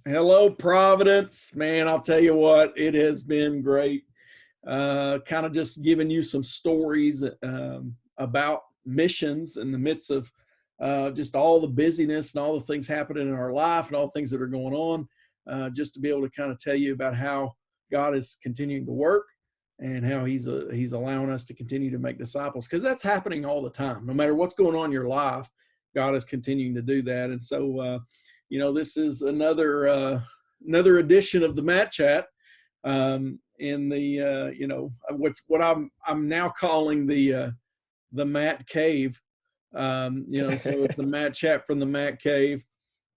Hello, Providence. Man, I'll tell you what, it has been great. Kind of just giving you some stories about missions in the midst of just all the busyness and all the things happening in our life and all the things that are going on. Just to be able to kind of tell you about how God is continuing to work and how He's allowing us to continue to make disciples, because that's happening all the time. No matter what's going on in your life, God is continuing to do that. And so, this is another edition of the Matt Chat, in the what I'm now calling the Matt Cave. So it's the Matt Chat from the Matt Cave.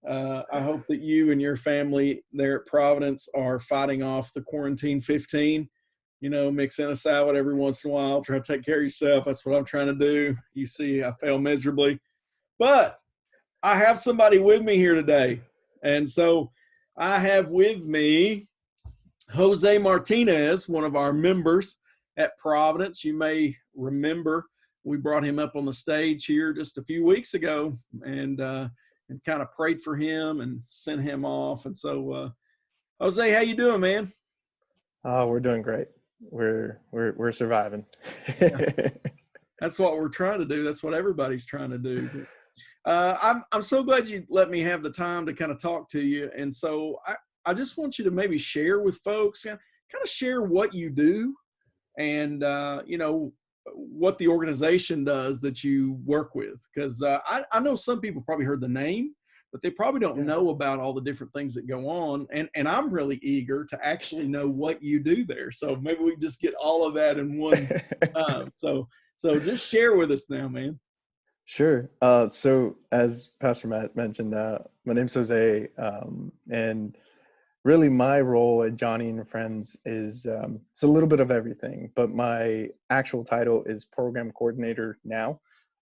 I hope that you and your family there at Providence are fighting off the quarantine 15. Mix in a salad every once in a while. Try to take care of yourself. That's what I'm trying to do. You see, I fail miserably, but I have somebody with me here today. And so I have with me Jose Martinez, one of our members at Providence. You may remember we brought him up on the stage here just a few weeks ago and kind of prayed for him and sent him off. And so, Jose, how you doing, man? Oh, we're doing great. We're surviving. That's what we're trying to do. That's what everybody's trying to do. I'm so glad you let me have the time to kind of talk to you. And so I just want you to maybe share with folks, kind of share what you do and, what the organization does that you work with. Because I know some people probably heard the name, but they probably don't know about all the different things that go on. And I'm really eager to actually know what you do there. So maybe we can just get all of that in one time. So just share with us now, man. Sure. So as Pastor Matt mentioned, my name's Jose, and really my role at Jonny and Friends is it's a little bit of everything, but my actual title is program coordinator now.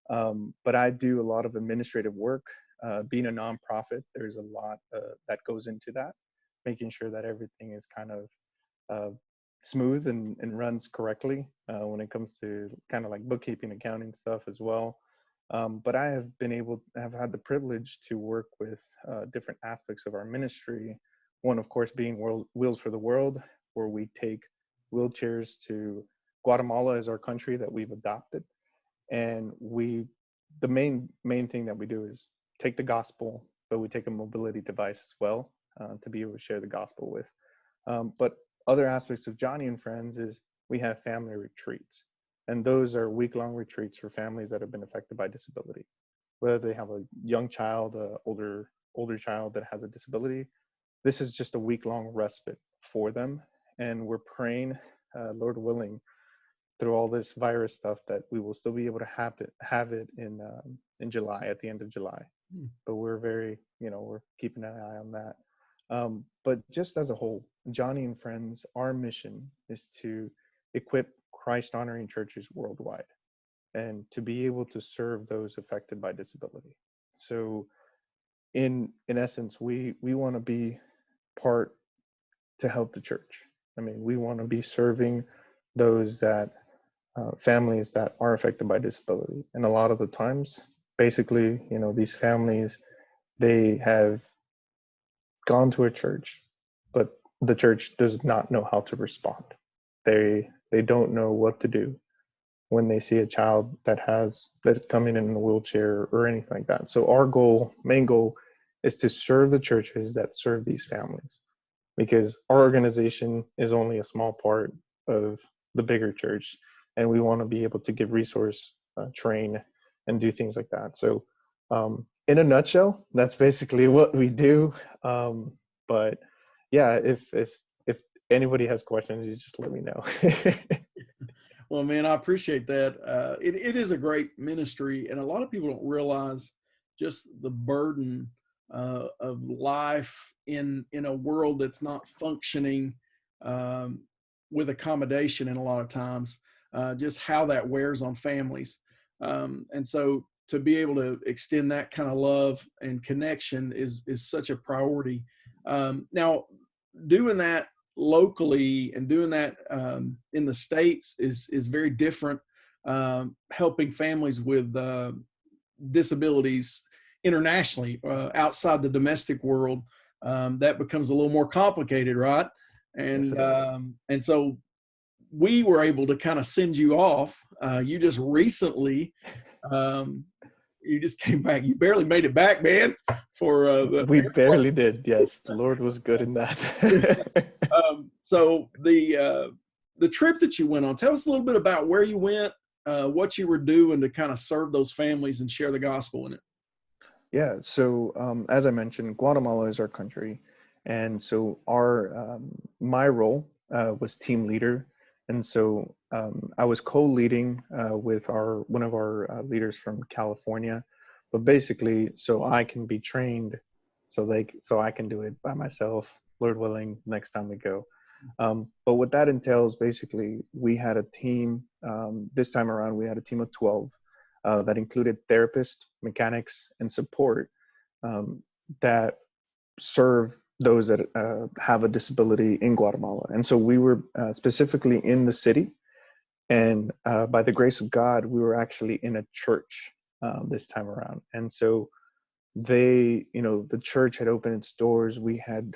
But I do a lot of administrative work. Being a nonprofit, there's a lot that goes into that, making sure that everything is kind of smooth and runs correctly when it comes to kind of like bookkeeping, accounting stuff as well. But I have had the privilege to work with different aspects of our ministry. One, of course, being Wheels for the World, where we take wheelchairs to Guatemala as our country that we've adopted. And the main thing that we do is take the gospel, but we take a mobility device as well to be able to share the gospel with. But other aspects of Jonny and Friends is we have family retreats. And those are week-long retreats for families that have been affected by disability. Whether they have a young child, an older child that has a disability, this is just a week-long respite for them. And we're praying, Lord willing, through all this virus stuff, that we will still be able to have it in July, at the end of July. But we're we're keeping an eye on that. But just as a whole, Jonny and Friends, our mission is to equip Christ-honoring churches worldwide and to be able to serve those affected by disability. So in essence, we want to be part to help the church. I mean, we want to be serving those that families that are affected by disability. And a lot of the times, basically, these families, they have gone to a church, but the church does not know how to respond. They don't know what to do when they see a child that's coming in a wheelchair or anything like that. So our main goal is to serve the churches that serve these families, because our organization is only a small part of the bigger church, and we want to be able to give resource, train, and do things like that. So in a nutshell, that's basically what we do. But yeah, if anybody has questions, you just let me know. Well, man, I appreciate that. It is a great ministry, and a lot of people don't realize just the burden of life in a world that's not functioning with accommodation, and a lot of times, just how that wears on families. And so to be able to extend that kind of love and connection is such a priority. Now, doing that locally and doing that in the States is very different. Helping families with disabilities internationally, outside the domestic world, that becomes a little more complicated, right? Yes, it does. And so we were able to kind of send you off. You just recently, you just came back. You barely made it back, man. For the We barely did. Yes, the Lord was good in that. So the trip that you went on, tell us a little bit about where you went, what you were doing to kind of serve those families and share the gospel in it. Yeah, so as I mentioned, Guatemala is our country, and so our my role was team leader, and so I was co-leading with our one of our leaders from California, but basically, so I can be trained, so I can do it by myself, Lord willing, next time we go. But what that entails, basically, we had a team. This time around, we had a team of 12 that included therapists, mechanics, and support um, that serve those that have a disability in Guatemala. And so we were specifically in the city. And by the grace of God, we were actually in a church this time around. And so the church had opened its doors. We had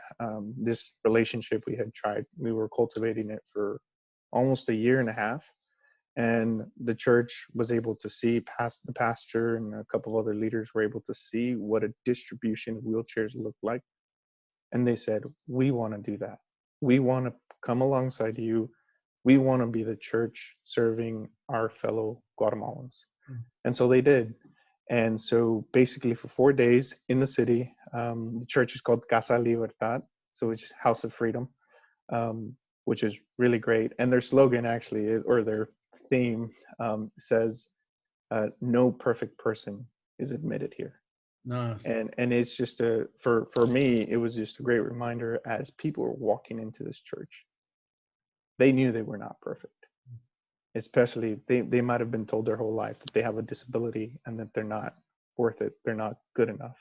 this relationship we were cultivating it for almost a year and a half, and the church was able to see, past the pastor and a couple of other leaders were able to see what a distribution of wheelchairs looked like, and they said, we want to do that. We want to come alongside you. We want to be the church serving our fellow Guatemalans. And so they did. And so basically for 4 days in the city, the church is called Casa Libertad, so which is House of Freedom, which is really great. And their slogan actually is, or their theme says, no perfect person is admitted here. Nice. And it's just for me, it was just a great reminder as people were walking into this church. They knew they were not perfect. Especially they might have been told their whole life that they have a disability and that they're not worth it, they're not good enough.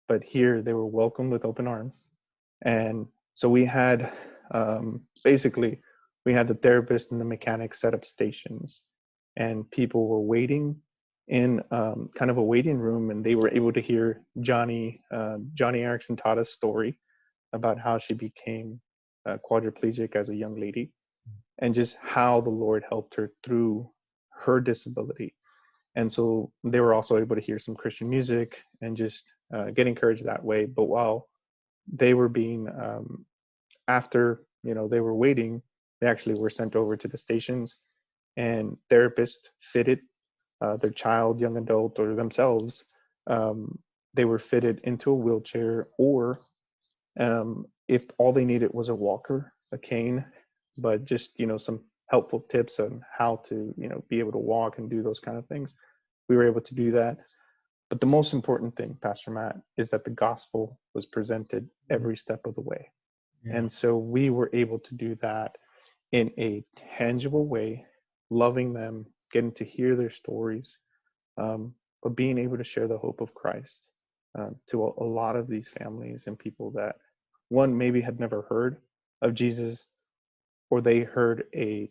But here they were welcomed with open arms. And so we had basically we had the therapist and the mechanic set up stations, and people were waiting in kind of a waiting room, and they were able to hear Joni Erickson Tada's story about how she became quadriplegic as a young lady, and just how the Lord helped her through her disability. And so they were also able to hear some Christian music and just get encouraged that way. But while they were being, after, they were waiting, they actually were sent over to the stations, and therapists fitted their child, young adult, or themselves. They were fitted into a wheelchair, or if all they needed was a walker, a cane, but just some helpful tips on how to be able to walk and do those kind of things, we were able to do that. But the most important thing, Pastor Matt, is that the gospel was presented every step of the way. Yeah. And so we were able to do that in a tangible way, loving them, getting to hear their stories, but being able to share the hope of Christ to a lot of these families and people that one maybe had never heard of Jesus, or they heard a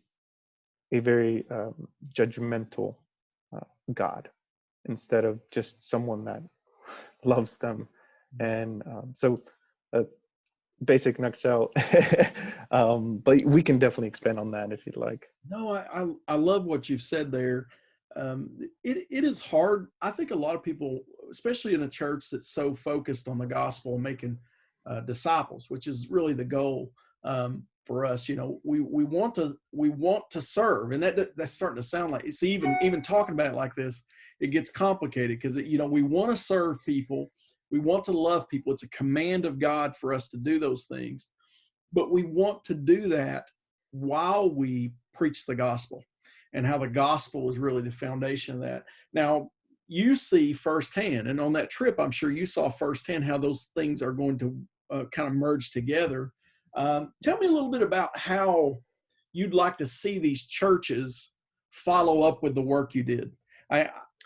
very judgmental God instead of just someone that loves them. And so basic nutshell, but we can definitely expand on that if you'd like. No, I love what you've said there. It is hard. I think a lot of people, especially in a church that's so focused on the gospel and making disciples, which is really the goal for us. We want to serve, and that's starting to sound like, it's even talking about it like this, it gets complicated, because we want to serve people, we want to love people. It's a command of God for us to do those things, but we want to do that while we preach the gospel, and how the gospel is really the foundation of that. Now, you see firsthand, and on that trip, I'm sure you saw firsthand how those things are going to kind of merge together. Tell me a little bit about how you'd like to see these churches follow up with the work you did.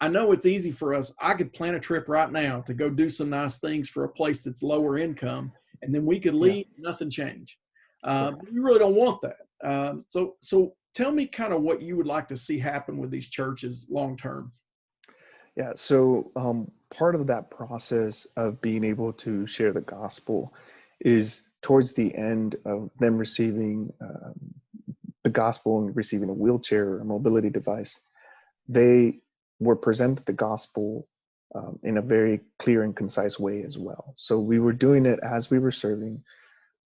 I know it's easy for us. I could plan a trip right now to go do some nice things for a place that's lower income, and then we could leave, nothing change. We really don't want that. So tell me kind of what you would like to see happen with these churches long term. Yeah, so part of that process of being able to share the gospel is towards the end of them receiving the gospel and receiving a wheelchair or a mobility device. They were presented the gospel in a very clear and concise way as well. So we were doing it as we were serving,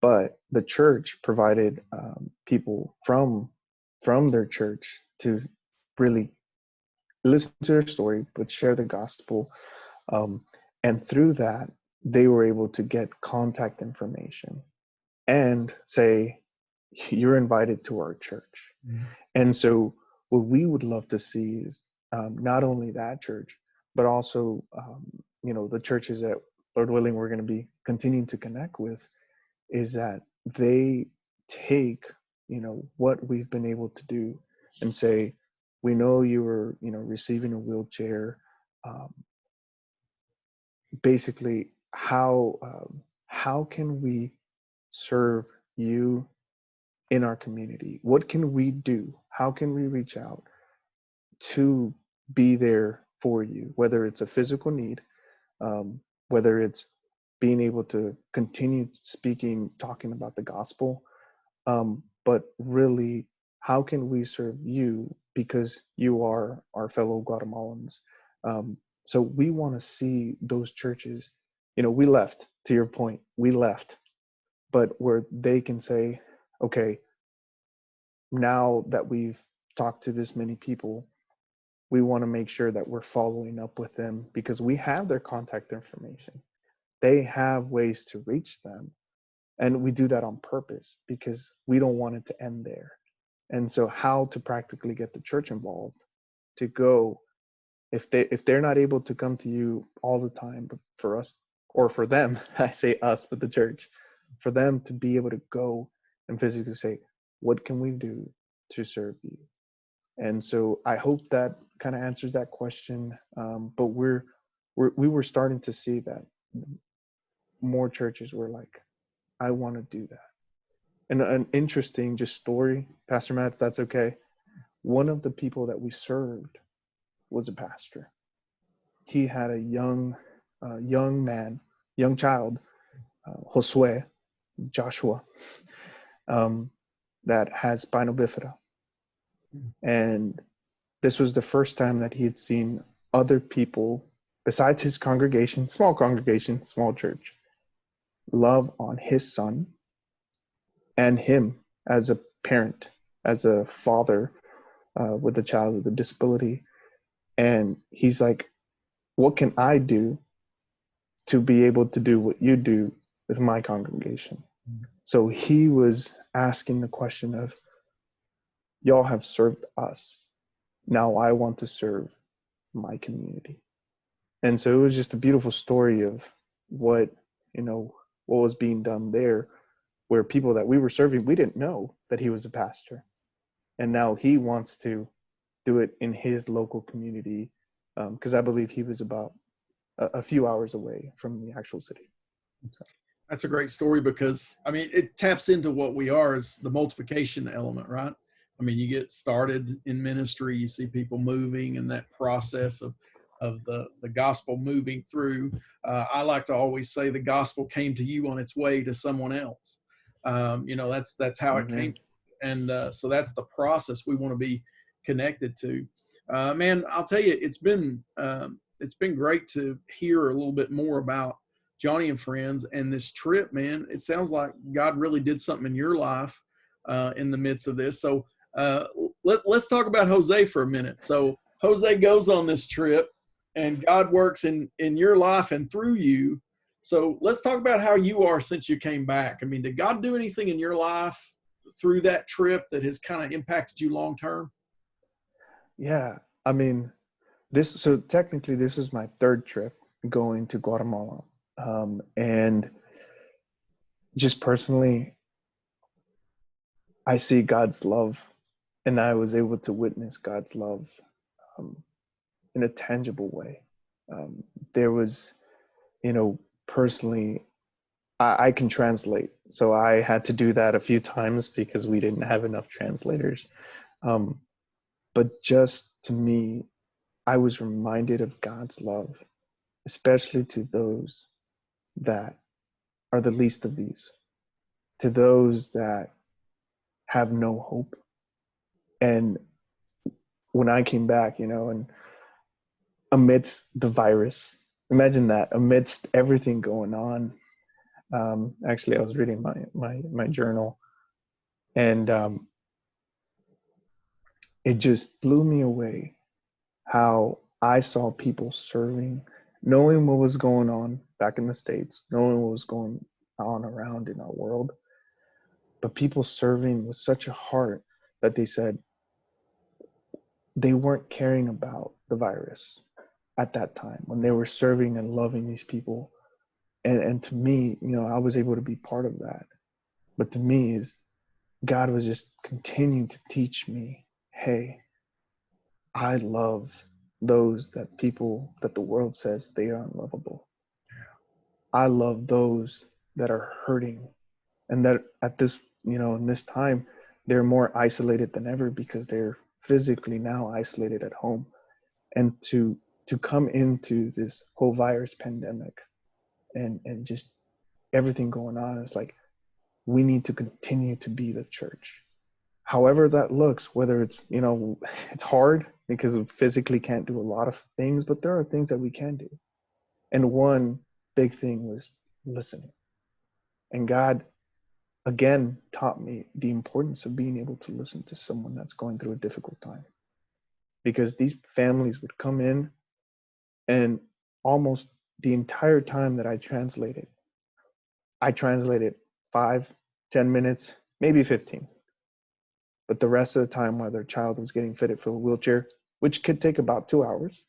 but the church provided people from their church to really listen to their story, but share the gospel. Um, and through that, they were able to get contact information and say, you're invited to our church. Mhm. And so, what we would love to see is not only that church, but also, the churches that, Lord willing, we're going to be continuing to connect with, is that they take, what we've been able to do and say, we know you were, receiving a wheelchair. Um, Basically, how can we serve you in our community? What can we do? How can we reach out to be there for you? Whether it's a physical need, whether it's being able to continue speaking, talking about the gospel, but really, how can we serve you because you are our fellow Guatemalans? Um, so we want to see those churches. We left. To your point, we left, but where they can say, okay, now that we've talked to this many people, we want to make sure that we're following up with them because we have their contact information. They have ways to reach them. And we do that on purpose because we don't want it to end there. And so how to practically get the church involved to go, if they're not able to come to you all the time, but for us or for them, I say us, but the church, for them to be able to go and physically say, what can we do to serve you? And so I hope that kind of answers that question. But we were starting to see that more churches were like, I want to do that. And an interesting just story, Pastor Matt, if that's okay. One of the people that we served was a pastor. He had a young man, young child, Josue, Joshua, um, that had spinal bifida. And this was the first time that he had seen other people besides his congregation, small church, love on his son and him as a parent, as a father with a child with a disability. And he's like, what can I do to be able to do what you do with my congregation? So he was asking the question of, y'all have served us. Now I want to serve my community. And so it was just a beautiful story of what, what was being done there, where people that we were serving, we didn't know that he was a pastor. And now he wants to do it in his local community, because I believe he was about a few hours away from the actual city. So. That's a great story because, I mean, it taps into what we are as the multiplication element, right? I mean, you get started in ministry, you see people moving and that process of the gospel moving through. I like to always say the gospel came to you on its way to someone else. That's how it came. Amen. And so that's the process we want to be connected to. Man, I'll tell you, it's been great to hear a little bit more about Jonny and Friends and this trip, man. It sounds like God really did something in your life in the midst of this. So let's talk about Jose for a minute. So Jose goes on this trip and God works in your life and through you. So let's talk about how you are since you came back. I mean, did God do anything in your life through that trip that has kind of impacted you long term? Yeah. I mean, so technically this was my third trip going to Guatemala. And just personally, I see God's love, and I was able to witness God's love um, in a tangible way. Um, there was, personally, I can translate. So I had to do that a few times because we didn't have enough translators. Um, but just to me, I was reminded of God's love, especially to those that are the least of these, to those that have no hope. And when I came back, and amidst the virus, imagine that, amidst everything going on. Actually, I was reading my journal, and it just blew me away how I saw people serving, knowing what was going on back in the States, knowing what was going on around in our world, but people serving with such a heart that they said they weren't caring about the virus at that time when they were serving and loving these people. And to me, I was able to be part of that. But to me, is God was just continuing to teach me, hey, I love those that the world says they are unlovable. I love those that are hurting, and that at this, in this time, they're more isolated than ever because they're physically now isolated at home. And to come into this whole virus pandemic and just everything going on, it's like we need to continue to be the church. However that looks, whether it's, it's hard because we physically can't do a lot of things, but there are things that we can do. And one big thing was listening. And God, again, taught me the importance of being able to listen to someone that's going through a difficult time. Because these families would come in, and almost the entire time that I translated 5, 10 minutes, maybe 15. But the rest of the time while their child was getting fitted for a wheelchair, which could take about 2 hours,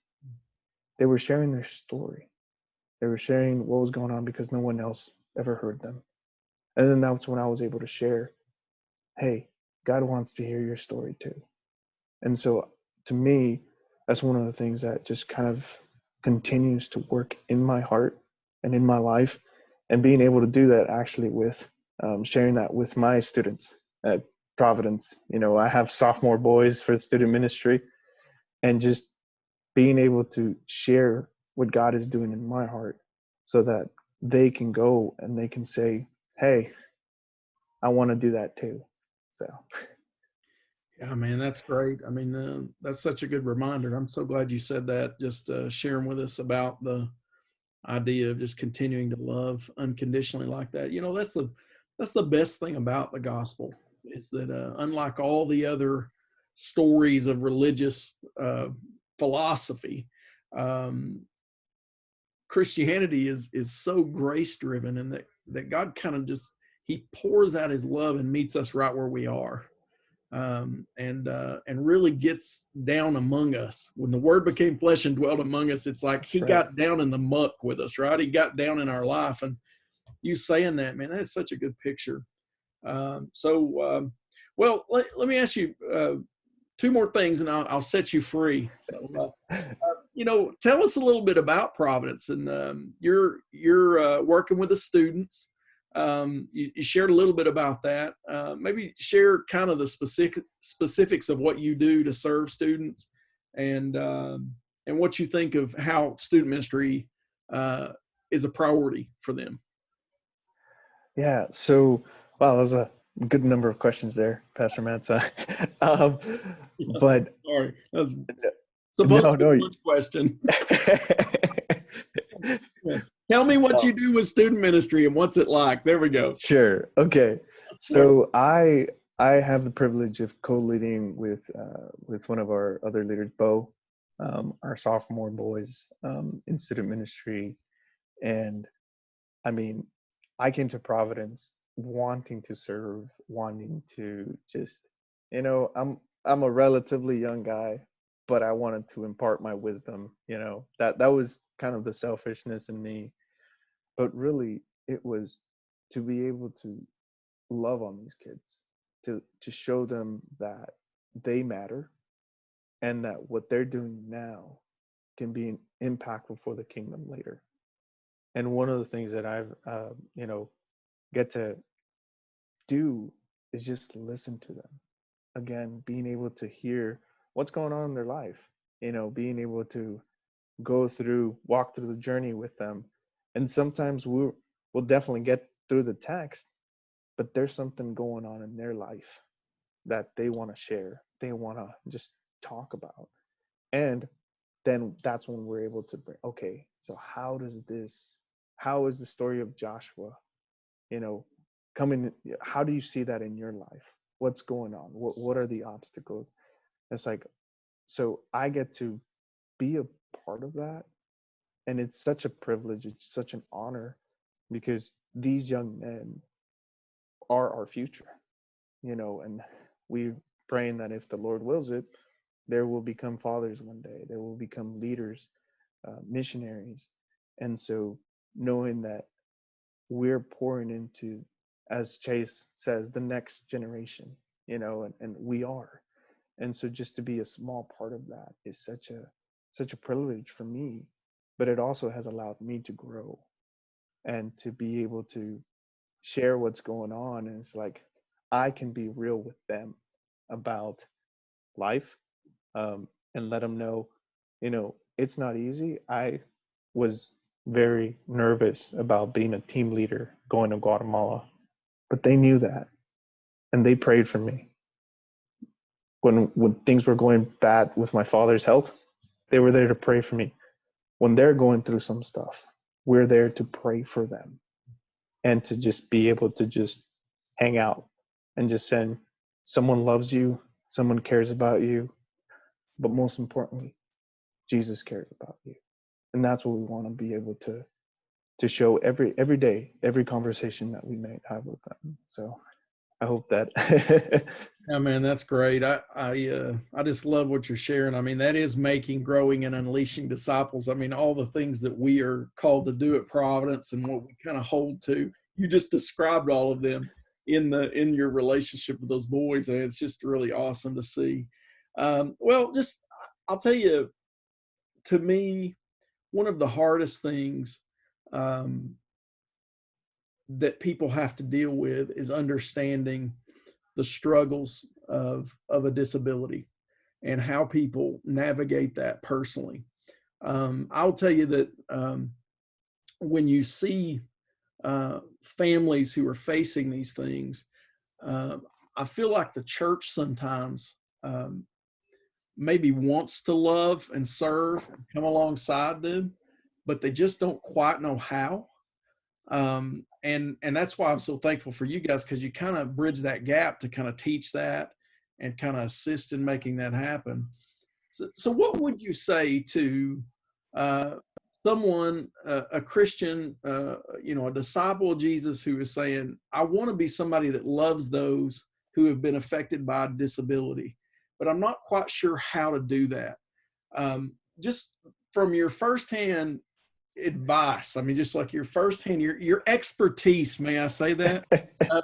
they were sharing their story. They were sharing what was going on because no one else ever heard them. And then that's when I was able to share, hey, God wants to hear your story too. And so to me, that's one of the things that just kind of continues to work in my heart and in my life. And being able to do that actually with sharing that with my students at Providence. I have sophomore boys for student ministry, and just being able to share what God is doing in my heart so that they can go and they can say, hey, I want to do that too. So, Yeah, man, that's great. I mean, that's such a good reminder. I'm so glad you said that, just sharing with us about the idea of just continuing to love unconditionally like that. That's the best thing about the gospel, is that unlike all the other stories of religious philosophy, um, Christianity is so grace driven, and that God kind of just, he pours out his love and meets us right where we are, and really gets down among us. When the Word became flesh and dwelt among us, it's like that's he right. got down in the muck with us, right? He got down in our life, and you saying that, man, that's such a good picture. Well, let me ask you two more things, and I'll set you free. So, tell us a little bit about Providence, and you're working with the students. You shared a little bit about that. Maybe share kind of the specifics of what you do to serve students, and what you think of how student ministry is a priority for them. Yeah. So, wow, that was a good number of questions there, Pastor Matt. um, Yeah, but sorry, that's supposed no, to be no. one question. Yeah. Tell me what No. you do with student ministry and what's it like. There we go. Sure. Okay. So I have the privilege of co-leading with one of our other leaders, Bo, our sophomore boys in student ministry. And I mean, I came to Providence wanting to serve, wanting to just, I'm a relatively young guy, but I wanted to impart my wisdom. That was kind of the selfishness in me. But really, it was to be able to love on these kids, to show them that they matter, and that what they're doing now can be impactful for the kingdom later. And one of the things that I've get to do is just listen to them. Again, being able to hear what's going on in their life. being able to walk through the journey with them. And sometimes we'll definitely get through the text, but there's something going on in their life that they want to share. They want to just talk about. And then that's when we're able to bring, okay, so how is the story of Joshua, you know, coming, how do you see that in your life? What's going on? What are the obstacles? It's like, so I get to be a part of that. And it's such a privilege. It's such an honor because these young men are our future, and we praying that if the Lord wills it, they will become fathers one day. They will become leaders, missionaries. And so knowing that we're pouring into, as Chase says, the next generation, and we are. And so just to be a small part of that is such a privilege for me, but it also has allowed me to grow and to be able to share what's going on. And it's like I can be real with them about life, and let them know, it's not easy. I was very nervous about being a team leader going to Guatemala, but they knew that and they prayed for me. When things were going bad with my father's health, they were there to pray for me. When they're going through some stuff, we're there to pray for them and to just be able to just hang out and just send someone loves you, someone cares about you, but most importantly, Jesus cares about you. And that's what we want to be able to show every day, every conversation that we may have with them. So I hope that Yeah, man, that's great. I just love what you're sharing. I mean, that is making, growing, and unleashing disciples. I mean, all the things that we are called to do at Providence and what we kind of hold to. You just described all of them in your relationship with those boys, and it's just really awesome to see. Well, just I'll tell you, to me, one of the hardest things um, that people have to deal with is understanding the struggles of a disability and how people navigate that personally. I'll tell you that when you see families who are facing these things, uh, I feel like the church sometimes maybe wants to love and serve and come alongside them, but they just don't quite know how. And that's why I'm so thankful for you guys, because you kind of bridge that gap to kind of teach that and kind of assist in making that happen. So what would you say to uh, someone, a Christian, a disciple of Jesus, who is saying, I want to be somebody that loves those who have been affected by a disability, but I'm not quite sure how to do that. Just from your firsthand advice, I mean, just like your firsthand, your expertise, may I say that? Uh,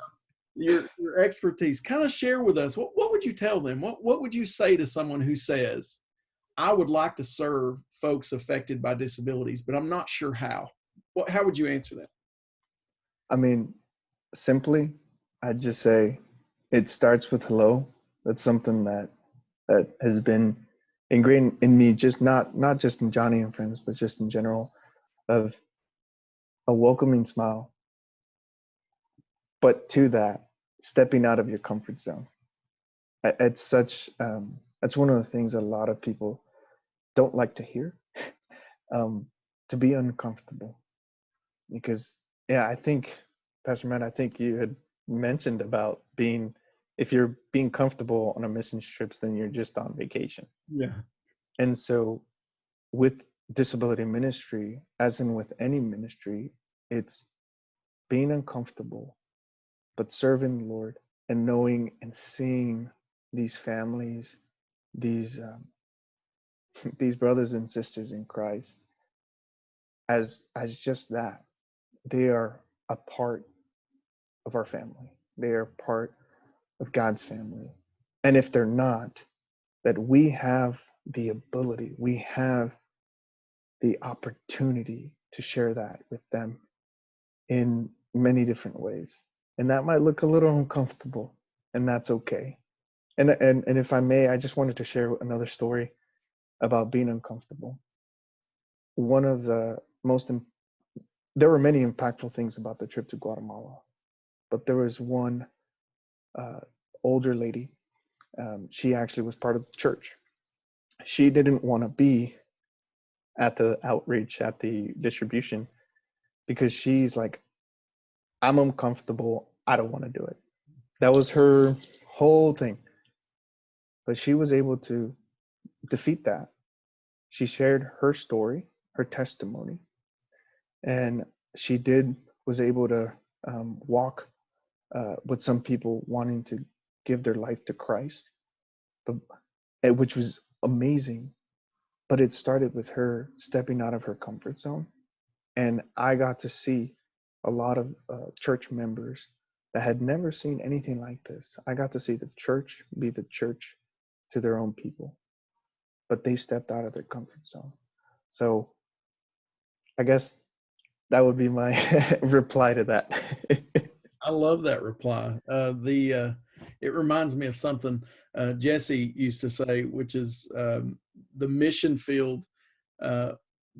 your expertise, kind of share with us, what would you tell them? What would you say to someone who says, I would like to serve folks affected by disabilities, but I'm not sure how? How would you answer that? I mean, simply, I'd just say it starts with hello. That's something that has been ingrained in me, just not just in Joni and Friends, but just in general, of a welcoming smile. But to that, stepping out of your comfort zone. It's that's one of the things that a lot of people don't like to hear. um, to be uncomfortable, because yeah, I think Pastor Matt, I think you had mentioned about being, if you're being comfortable on a mission trips, then you're just on vacation. Yeah. And so with disability ministry, as in with any ministry, it's being uncomfortable, but serving the Lord and knowing and seeing these families, these these brothers and sisters in Christ as just that. They are a part of our family. They are part of God's family. And if they're not, that we have the ability, we have the opportunity to share that with them in many different ways. And that might look a little uncomfortable, and that's okay. And if I may, I just wanted to share another story. about being uncomfortable. One of the there were many impactful things about the trip to Guatemala, but there was one uh, older lady. She actually was part of the church. She didn't want to be at the outreach, at the distribution, because she's like, I'm uncomfortable. I don't want to do it. That was her whole thing. But she was able to defeat that. She shared her story, her testimony, and she was able to walk with some people wanting to give their life to Christ, but which was amazing. But it started with her stepping out of her comfort zone, and I got to see a lot of church members that had never seen anything like this. I got to see the church be the church to their own people, but they stepped out of their comfort zone. So I guess that would be my reply to that. I love that reply. It reminds me of something Jesse used to say, which is the mission field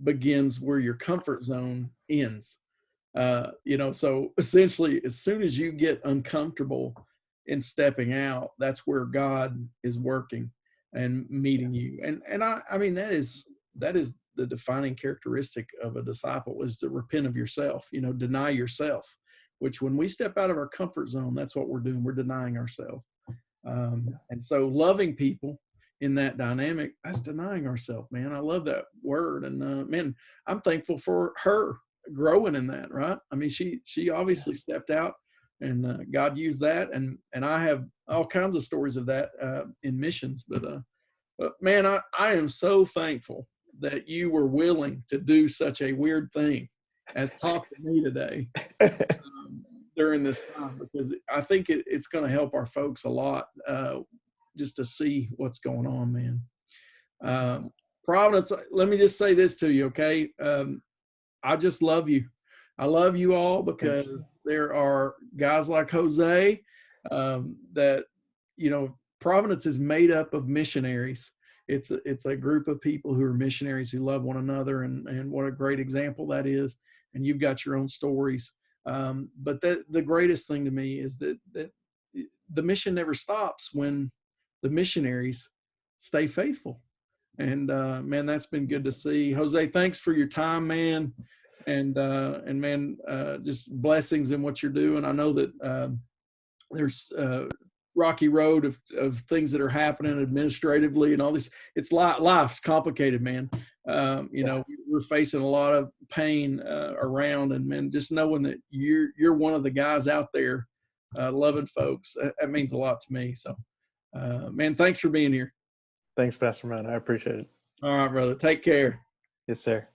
begins where your comfort zone ends. So essentially, as soon as you get uncomfortable in stepping out, that's where God is working and meeting you. And I mean, that is the defining characteristic of a disciple, is to repent of yourself, deny yourself, which when we step out of our comfort zone, that's what we're doing. We're denying ourselves. And so loving people in that dynamic, that's denying ourselves, man. I love that word. And man, I'm thankful for her growing in that, right? I mean, she obviously stepped out, and God used that. And I have all kinds of stories of that in missions. But man, I am so thankful that you were willing to do such a weird thing as talk to me today during this time, because I think it's going to help our folks a lot just to see what's going on, man. Providence, let me just say this to you, okay? I just love you. I love you all because there are guys like Jose that, Providence is made up of missionaries. It's a group of people who are missionaries who love one another, and what a great example that is. And you've got your own stories. But the greatest thing to me is that the mission never stops when the missionaries stay faithful. And man, that's been good to see. Jose, thanks for your time, man. And man, just blessings in what you're doing. I know that there's rocky road of things that are happening administratively and all this. It's life's complicated, man. We're facing a lot of pain around, and man, just knowing that you're one of the guys out there loving folks, that means a lot to me. So, man, thanks for being here. Thanks, Pastor Matt. I appreciate it. All right, brother. Take care. Yes, sir.